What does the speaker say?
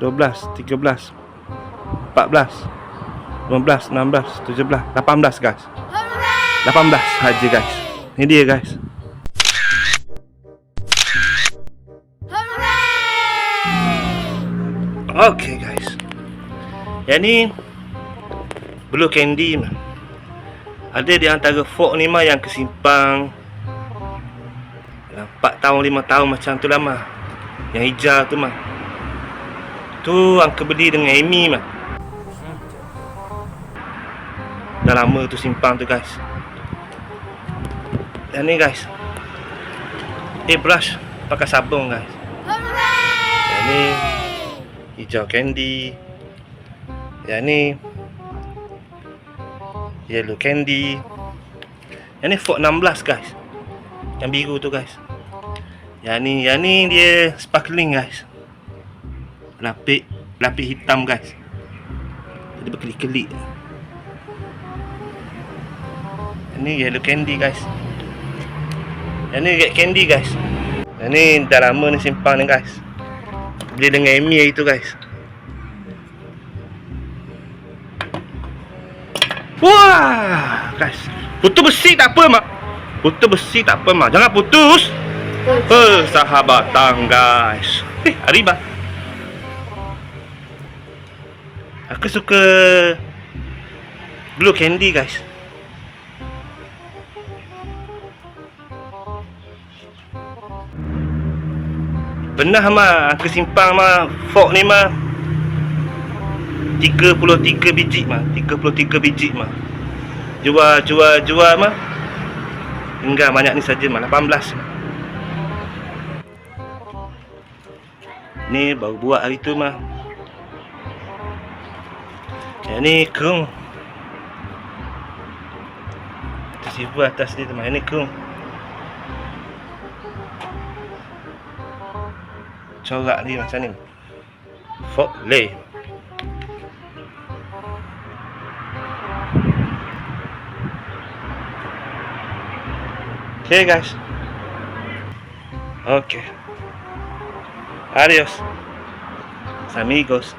11, 12, 13, 14, 15, 16, 17, 18 guys. 18 saja guys. Ini dia guys. Okay guys. Yang ni Blue Candy mah. Ada di antara fork ni mah yang kesimpang 4 tahun 5 tahun macam tu lah mah. Yang hijau tu mah. Tu angka beli dengan Amy mah. Dah lama tu simpang tu guys. Yang ni guys, brush pakai sabun guys. Yang ni hijau candy. Yang ni yellow candy. Yang ni fork 16 guys. Yang biru tu guys. Yang ni dia sparkling guys. Lapis hitam guys. Dia berkelip-kelip. Yang ni yellow candy guys. Yang ni red candy guys. Yang ni dah lama ni simpan ni guys. Beli dengan Amy hari tu guys. Wah guys, putus besi tak apa mak. Putus besi tak apa mak. Jangan putus. Persahabatan guys. Arriba. Aku suka Blue Candy guys. Pernah mah aku simpang mah fork ni mah 33 biji mah, 33 biji mah. Jual mah hingga banyak ni saja mah 18 mah. Ni baru buat hari tu mah. Yang ni kerung. Tersipu atas ni tu mah. Yang ni kerung. Corak ni macam ni. Fork lay. Okay guys. Okay. Adios. Amigos.